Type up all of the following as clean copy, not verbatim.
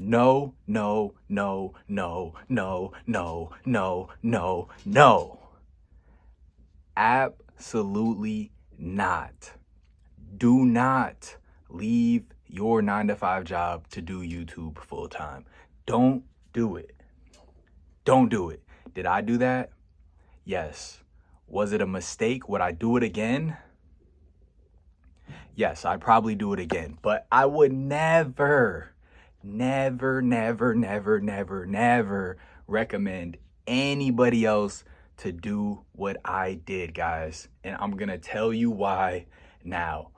No, no, no, no, no, no, no, no, no. Absolutely not. Do not leave your 9 to 5 job to do YouTube full time. Don't do it. Don't do it. Did I do that? Yes. Was it a mistake? Would I do it again? Yes, I'd probably do it again. But I would never, never, never, never, never, never recommend anybody else to do what I did, guys. And I'm going to tell you why now.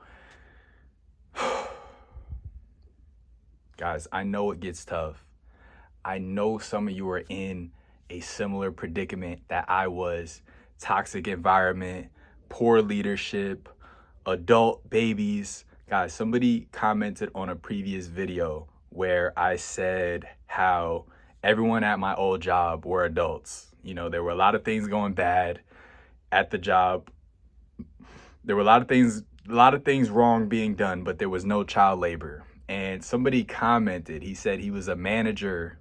Guys, I know it gets tough. I know some of you are in a similar predicament that I was. Toxic environment, poor leadership, adult babies. Guys, somebody commented on a previous video where I said how everyone at my old job were adults. You know, there were a lot of things going bad at the job. There were a lot of things wrong being done, but there was no child labor. And somebody commented, he said he was a manager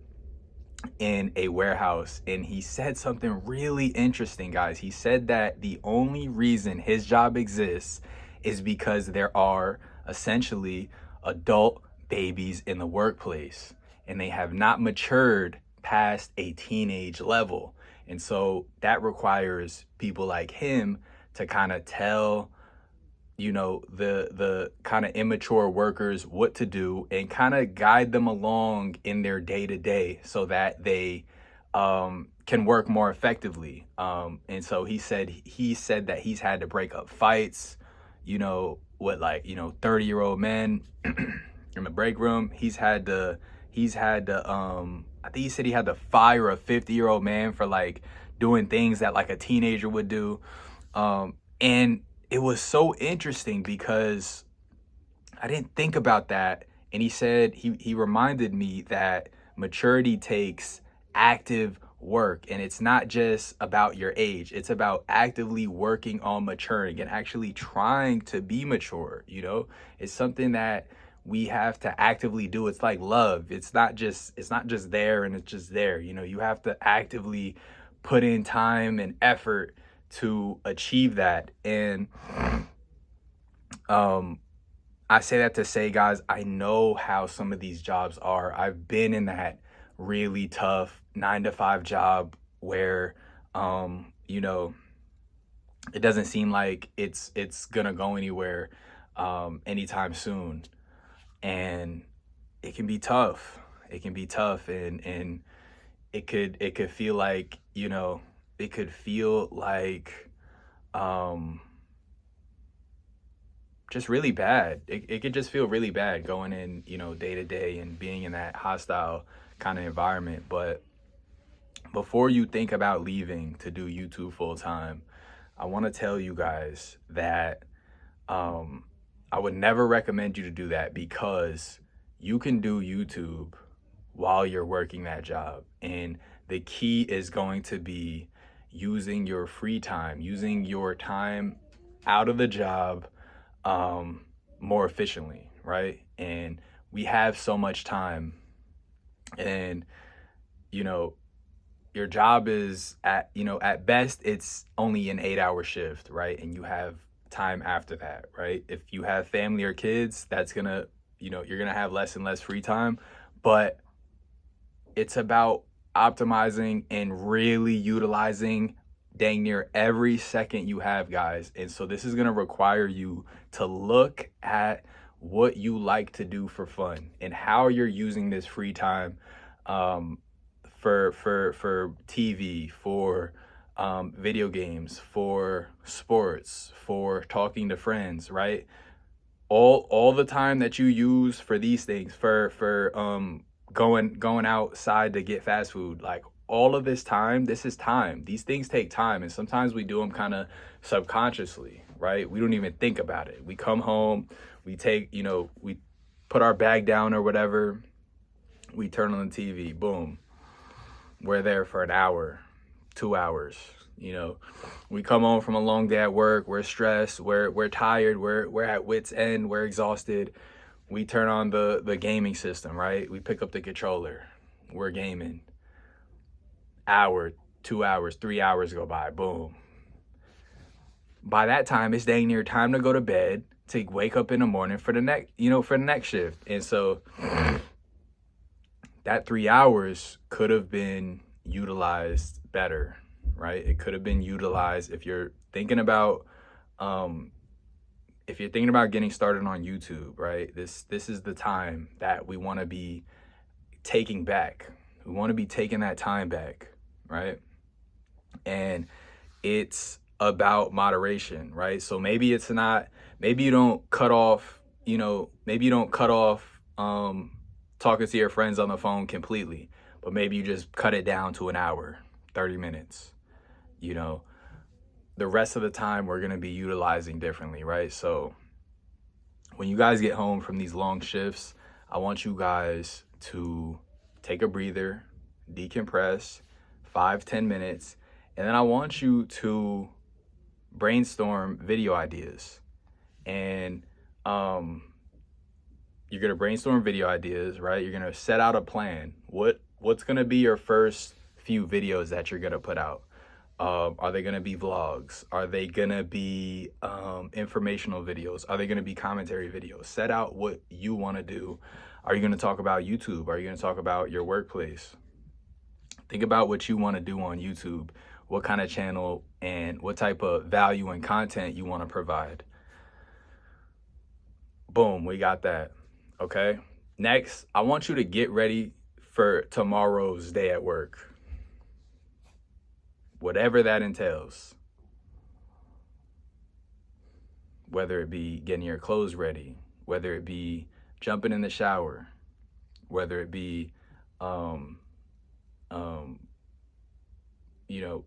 in a warehouse, and he said something really interesting, guys. He said that the only reason his job exists is because there are essentially adult babies in the workplace, and they have not matured past a teenage level. And so that requires people like him to kind of tell, you know, the kind of immature workers what to do and kind of guide them along in their day-to-day so that they can work more effectively. And so he said that he's had to break up fights, you know, with 30-year-old men in the break room. He's had to I think he said he had to fire a 50-year-old man for like doing things that like a teenager would do. And it was so interesting because I didn't think about that. And he said, he reminded me that maturity takes active work, and it's not just about your age. It's about actively working on maturing and actually trying to be mature. You know, it's something that we have to actively do. It's like love. It's not just there and it's just there. You know, you have to actively put in time and effort to achieve that. And I say that to say, guys, I know how some of these jobs are. I've been in that really tough 9 to 5 job where you know, it doesn't seem like it's gonna go anywhere anytime soon. And it can be tough. It can be tough, and it could feel like, you know, it could feel like just really bad. It could just feel really bad going in, you know, day to day and being in that hostile kind of environment. But before you think about leaving to do YouTube full time, I want to tell you guys that I would never recommend you to do that, because you can do YouTube while you're working that job. And the key is going to be using your free time, using your time out of the job more efficiently, right? And we have so much time, and you know, your job is at best it's only an 8-hour shift, right? And you have time after that, right? If you have family or kids, that's gonna, you know, you're gonna have less and less free time. But it's about optimizing and really utilizing dang near every second you have, guys. And so this is going to require you to look at what you like to do for fun and how you're using this free time for TV, for video games, for sports, for talking to friends, right? All the time that you use for these things, for going outside to get fast food, like all of this time, this is time. These things take time, and sometimes we do them kind of subconsciously, right? We don't even think about it. We come home, we take, you know, we put our bag down or whatever, we turn on the TV, boom, we're there for an hour, 2 hours. You know, we come home from a long day at work, we're stressed, we're tired, we're at wit's end, we're exhausted. we turn on the gaming system, right? We pick up the controller. We're gaming. Hour, 2 hours, 3 hours go by. Boom. By that time, it's dang near time to go to bed, to wake up in the morning for the next shift. And so that 3 hours could have been utilized better, right? It could have been utilized if you're thinking about getting started on YouTube, right? This is the time that we want to be taking back. We want to be taking that time back, right? And it's about moderation, right? So maybe you don't cut off talking to your friends on the phone completely, but maybe you just cut it down to an hour, 30 minutes. The rest of the time we're going to be utilizing differently, right? So when you guys get home from these long shifts, I want you guys to take a breather, decompress, 5-10 minutes, and then I want you to brainstorm video ideas. And you're going to brainstorm video ideas, right? You're going to set out a plan. What's going to be your first few videos that you're going to put out? Are they going to be vlogs? Are they going to be informational videos? Are they going to be commentary videos? Set out what you want to do. Are you going to talk about YouTube? Are you going to talk about your workplace? Think about what you want to do on YouTube, what kind of channel and what type of value and content you want to provide. Boom, we got that. Okay. Next, I want you to get ready for tomorrow's day at work. Whatever that entails. Whether it be getting your clothes ready, whether it be jumping in the shower, whether it be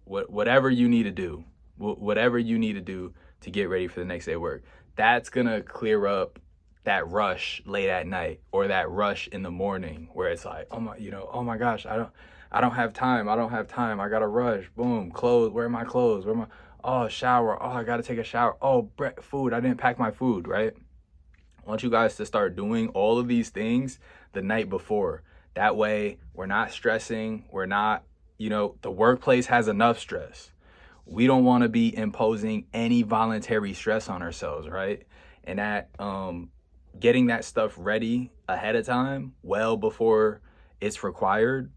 whatever you need to do, to get ready for the next day at work. That's gonna clear up that rush late at night or that rush in the morning where it's like, oh my gosh, I don't have time. I gotta rush. Boom, clothes. Where are my clothes? Shower. I gotta take a shower. Food. I didn't pack my food, right? I want you guys to start doing all of these things the night before. That way we're not stressing. We're not, the workplace has enough stress. We don't want to be imposing any voluntary stress on ourselves, right? And that getting that stuff ready ahead of time, well before it's required,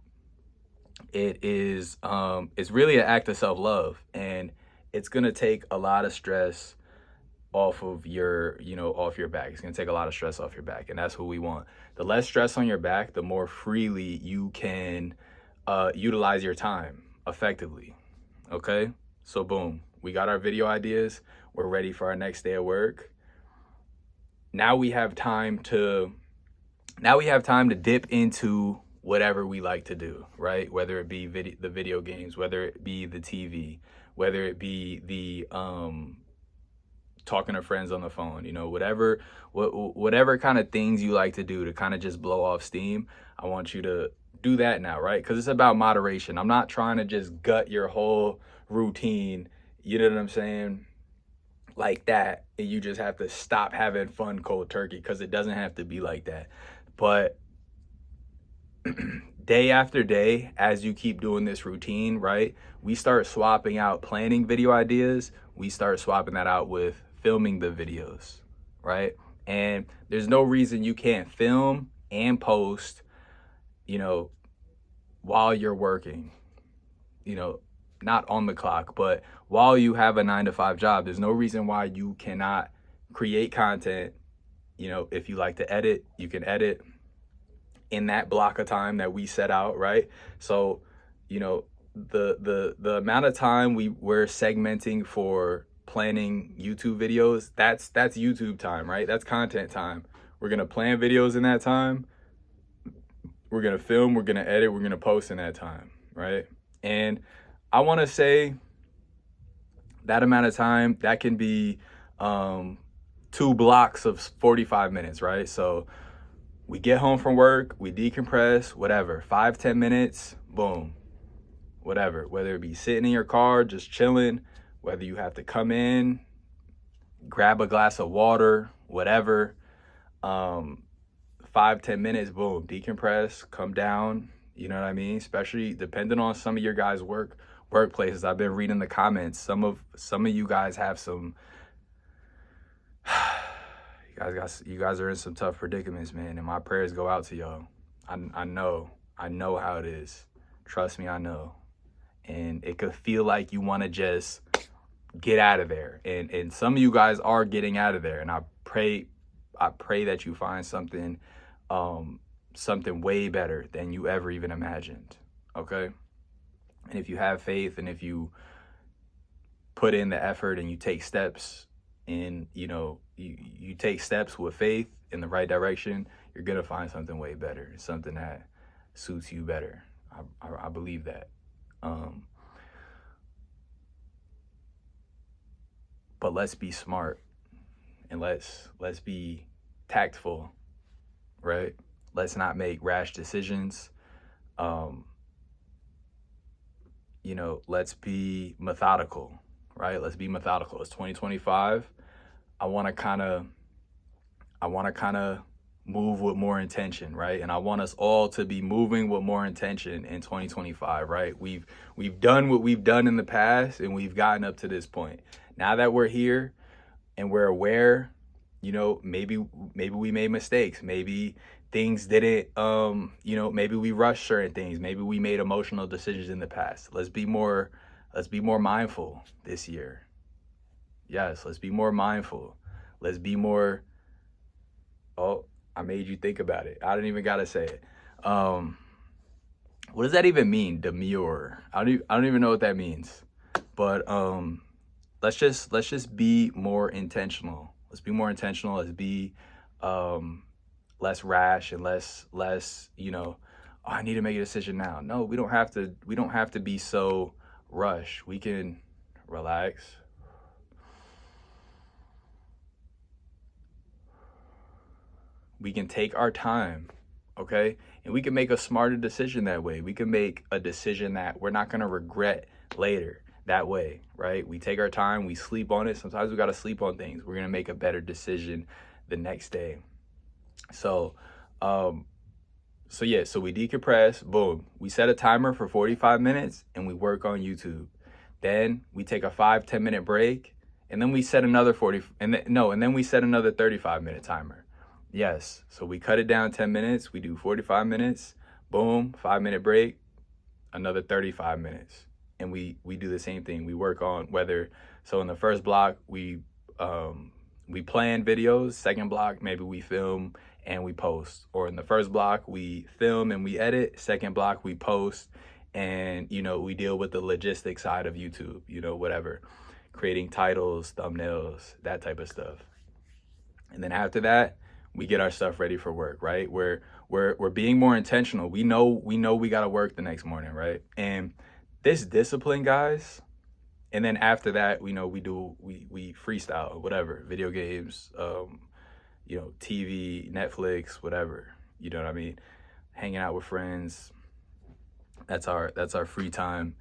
it's really an act of self-love, and it's gonna take a lot of stress off your back. It's gonna take a lot of stress off your back, and that's what we want. The less stress on your back, the more freely you can utilize your time effectively. Okay, so boom, we got our video ideas. We're ready for our next day of work. Now we have time to dip into whatever we like to do, right? Whether it be the video games, whether it be the TV, whether it be the talking to friends on the phone, whatever kind of things you like to do to kind of just blow off steam. I want you to do that now, right? Because it's about moderation. I'm not trying to just gut your whole routine, you know what I'm saying, like that, and you just have to stop having fun cold turkey, because it doesn't have to be like that. But day after day, as you keep doing this routine, right, we start swapping out planning video ideas. We start swapping that out with filming the videos, right? And there's no reason you can't film and post, while you're working, not on the clock, but while you have a 9-to-5 job. There's no reason why you cannot create content. If you like to edit, you can edit in that block of time that we set out, right? So, the amount of time we're segmenting for planning YouTube videos, that's YouTube time, right? That's content time. We're gonna plan videos in that time. We're gonna film, we're gonna edit, we're gonna post in that time, right? And I want to say that amount of time, that can be 2 blocks of 45 minutes, right? So we get home from work, we decompress, whatever, 5-10 minutes, boom, whatever. Whether it be sitting in your car, just chilling, whether you have to come in, grab a glass of water, whatever. 5-10 minutes, boom, decompress, come down. You know what I mean? Especially depending on some of your guys' workplaces. I've been reading the comments. Some of you guys have some. You guys are in some tough predicaments, man. And my prayers go out to y'all. I know how it is. Trust me, I know. And it could feel like you want to just get out of there. And some of you guys are getting out of there. And I pray that you find something way better than you ever even imagined. Okay? And if you have faith and if you put in the effort and you take steps and, you take steps with faith in the right direction, you're going to find something way better, something that suits you better. I believe that. But let's be smart and let's be tactful, right? Let's not make rash decisions. Let's be methodical, right? Let's be methodical. It's 2025. I want to kind of move with more intention, right? And I want us all to be moving with more intention in 2025, right? We've done what we've done in the past and we've gotten up to this point. Now that we're here and we're aware, maybe we made mistakes. Maybe things didn't, maybe we rushed certain things. Maybe we made emotional decisions in the past. Let's be more mindful this year. Yes, let's be more mindful. Let's be more, I made you think about it. I didn't even got to say it. What does that even mean? Demure. I don't even know what that means. But let's just be more intentional. Let's be more intentional. Let's be less rash and less I need to make a decision now. No, we don't have to be so rushed. We can relax. We can take our time, okay? And we can make a smarter decision that way. We can make a decision that we're not going to regret later that way, right? We take our time, we sleep on it. Sometimes we got to sleep on things. We're going to make a better decision the next day. So we decompress, boom. We set a timer for 45 minutes and we work on YouTube. Then we take a 5-10 minute break and then we set another 35-minute timer. Yes. So we cut it down 10 minutes. We do 45 minutes, boom, 5-minute break, another 35 minutes. And we do the same thing. We work on so in the first block, we plan videos. Second block, maybe we film and we post. Or in the first block, we film and we edit. Second block, we post and, we deal with the logistic side of YouTube, whatever, creating titles, thumbnails, that type of stuff. And then after that, we get our stuff ready for work, right? We're being more intentional. We know we got to work the next morning, right? And this discipline, guys. And then after that, we freestyle, whatever, video games, TV, Netflix, whatever, you know what I mean? Hanging out with friends. That's our free time.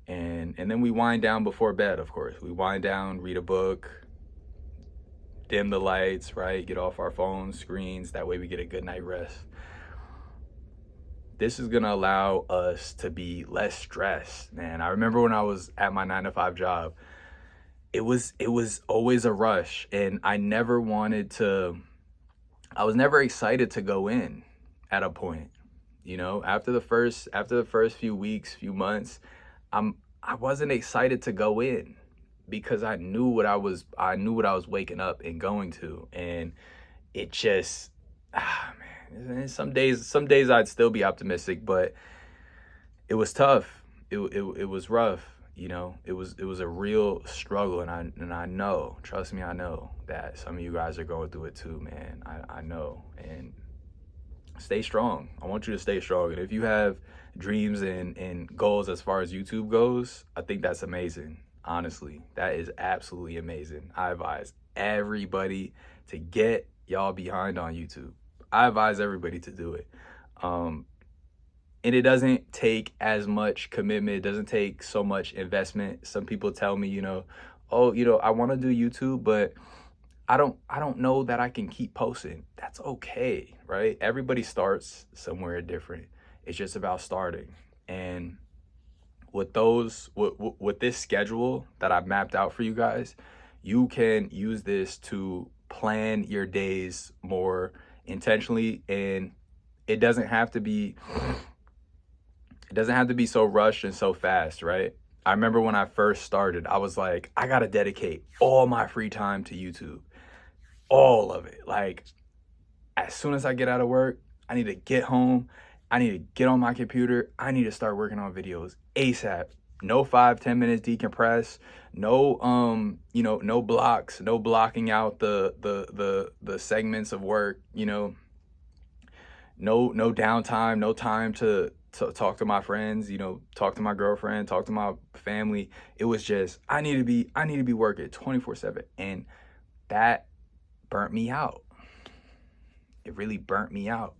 And then we wind down before bed, of course. We wind down, read a book, dim the lights, right? Get off our phones, screens. That way we get a good night rest. This is going to allow us to be less stressed, man. I remember when I was at my 9-to-5 job, it was always a rush and I was never excited to go in at a point, after the first few weeks, few months, I wasn't excited to go in because I knew what I was waking up and going to. And it just, man, some days I'd still be optimistic, but it was tough. It was rough. It was a real struggle. And I know, trust me, I know that some of you guys are going through it too, man. I know. And stay strong. I want you to stay strong. And if you have dreams and goals as far as YouTube goes, I think that's amazing. Honestly, that is absolutely amazing. I advise everybody to get y'all behind on YouTube. I advise everybody to do it. And it doesn't take as much commitment. It doesn't take so much investment. Some people tell me, I want to do YouTube, but I don't know that I can keep posting. That's okay, right? Everybody starts somewhere different. It's just about starting. And with this schedule that I've mapped out for you guys, you can use this to plan your days more intentionally, and it doesn't have to be so rushed and so fast, right? I remember when I first started, I was like, I got to dedicate all my free time to YouTube. All of it. Like, as soon as I get out of work, I need to get home. I need to get on my computer. I need to start working on videos ASAP. No 5-10 minutes decompress. No no blocks, no blocking out the segments of work, no downtime, no time to talk to my friends, talk to my girlfriend, talk to my family. It was just I need to be working 24/7, and that burnt me out. It really burnt me out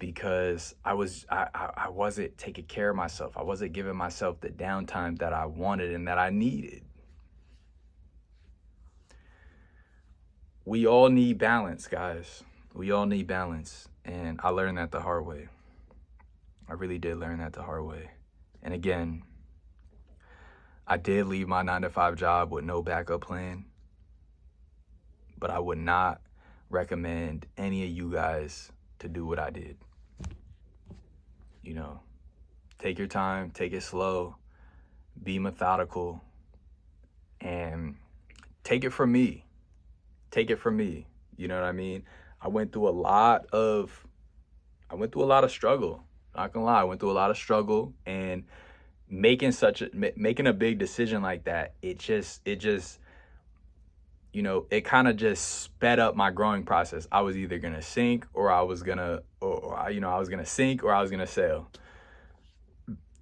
because I wasn't taking care of myself. I wasn't giving myself the downtime that I wanted and that I needed. We all need balance, guys. We all need balance. And I learned that the hard way. I really did learn that the hard way. And again, I did leave my 9-to-5 job with no backup plan. But I would not recommend any of you guys to do what I did. Take your time, take it slow, be methodical, and take it from me. Take it from me. You know what I mean? I went through a lot of struggle. Not gonna lie, I went through a lot of struggle, and making a big decision like that, it kind of just sped up my growing process. I was either gonna sink or I was gonna sink or I was gonna sail.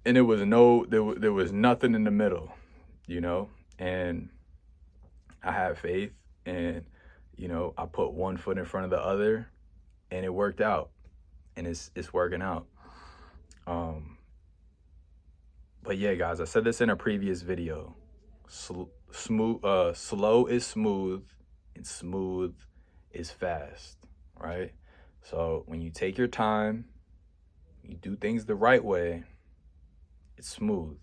And there was nothing in the middle, and I had faith, and, I put one foot in front of the other, and it worked out, and it's working out. But yeah, guys, I said this in a previous video. Slow is smooth, and smooth is fast, right? So when you take your time, you do things the right way, it's smooth,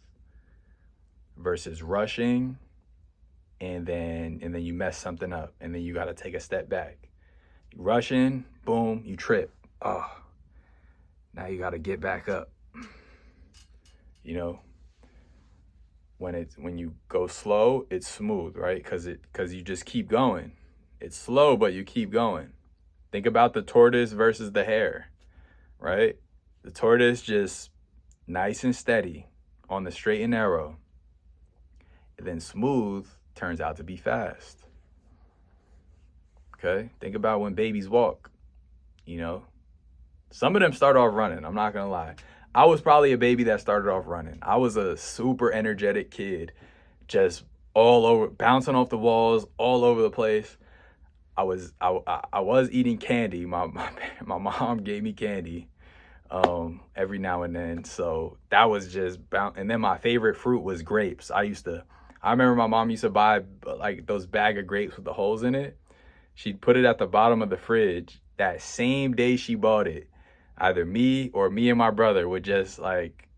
versus rushing and then you mess something up, and then you got to take a step back. You rushing, boom, you trip. Oh, now you got to get back up. When you go slow, it's smooth, right? Because you just keep going. It's slow, but you keep going. Think about the tortoise versus the hare, right? The tortoise just nice and steady on the straight and narrow. And then smooth turns out to be fast. Okay? Think about when babies walk, Some of them start off running, I'm not gonna lie. I was probably a baby that started off running. I was a super energetic kid, just all over, bouncing off the walls, all over the place. I was eating candy. My mom gave me candy every now and then. So that was just and then my favorite fruit was grapes. I remember my mom used to buy like those bag of grapes with the holes in it. She'd put it at the bottom of the fridge. That same day she bought it, either me or me and my brother would just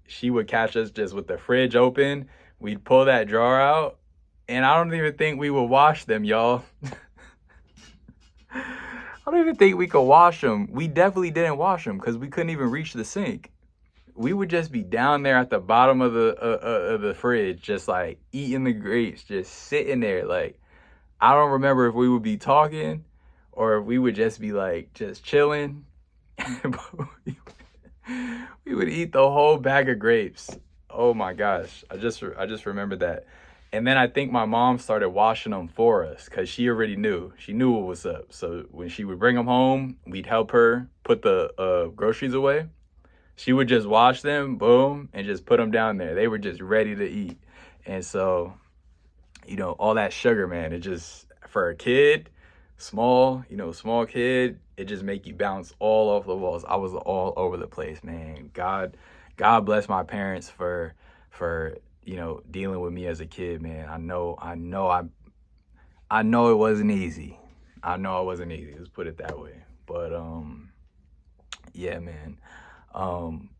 she would catch us just with the fridge open. We'd pull that drawer out, and I don't even think we would wash them, y'all. I don't even think we could wash them. We definitely didn't wash them because we couldn't even reach the sink. We would just be down there at the bottom of the fridge, just eating the grapes, just sitting there. I don't remember if we would be talking or if we would just be just chilling. We would eat the whole bag of grapes. Oh my gosh, I just remembered that. And then I think my mom started washing them for us because she already knew. She knew what was up. So when she would bring them home, we'd help her put the groceries away. She would just wash them, boom, and just put them down there. They were just ready to eat. And so, all that sugar, man, it just, for a kid, small kid, it just make you bounce all off the walls. I was all over the place, man. God bless my parents for dealing with me as a kid, man. I know it wasn't easy. I know I wasn't easy, let's put it that way. But yeah, man. Um,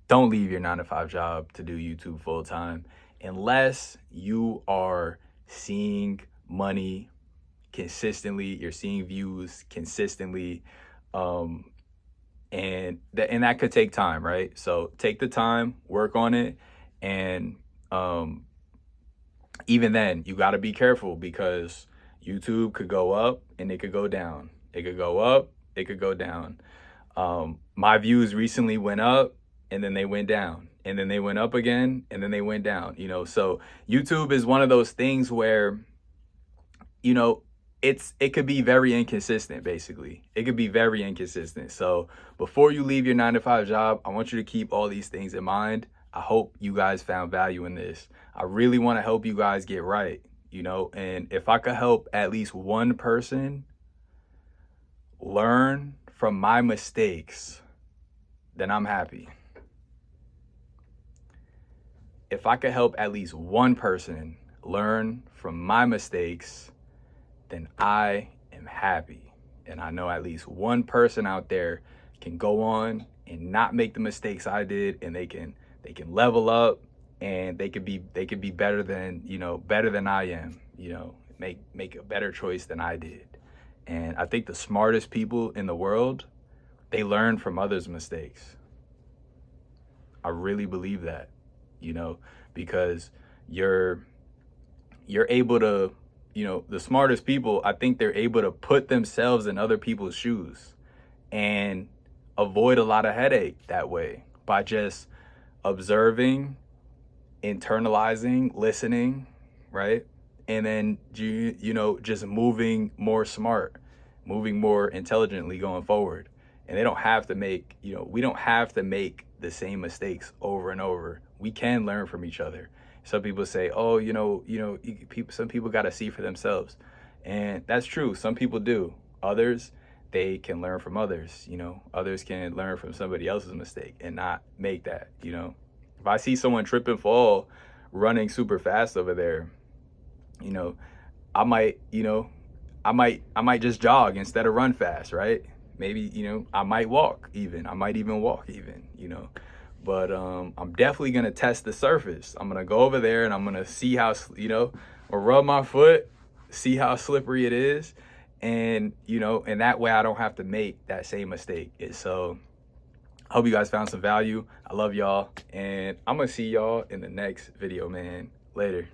don't leave your 9 to 5 job to do YouTube full time unless you are seeing money consistently, you're seeing views consistently. Um, and that could take time, right? So take the time, work on it, and um, even then, you got to be careful because YouTube could go up and it could go down. It could go up, it could go down. My views recently went up and then they went down, and then they went up again and then they went down. So YouTube is one of those things where you know it could be very inconsistent. Basically, it could be very inconsistent. So before you leave your 9 to 5 job, I want you to keep all these things in mind. I hope you guys found value in this. I really want to help you guys get right, and if I could help at least one person learn from my mistakes, then I'm happy. If I could help at least one person learn from my mistakes, then I am happy. And I know at least one person out there can go on and not make the mistakes I did, and they can level up, and they could be better than I am, make a better choice than I did. And I think the smartest people in the world, they learn from others' mistakes. I really believe that, because you're able to, the smartest people, I think they're able to put themselves in other people's shoes and avoid a lot of headache that way by just observing, internalizing, listening, right? And then, just moving more smart, moving more intelligently going forward. And they don't have to make, we don't have to make the same mistakes over and over. We can learn from each other. Some people say, oh, some people got to see for themselves. And that's true. Some people do. Others, they can learn from others. Others can learn from somebody else's mistake and not make that. If I see someone trip and fall running super fast over there, I might just jog instead of run fast, right? Maybe, I might walk even. But I'm definitely gonna test the surface. I'm gonna go over there and I'm gonna see how, or rub my foot, see how slippery it is, and and that way I don't have to make that same mistake. So I hope you guys found some value. I love y'all, and I'm gonna see y'all in the next video, man. Later.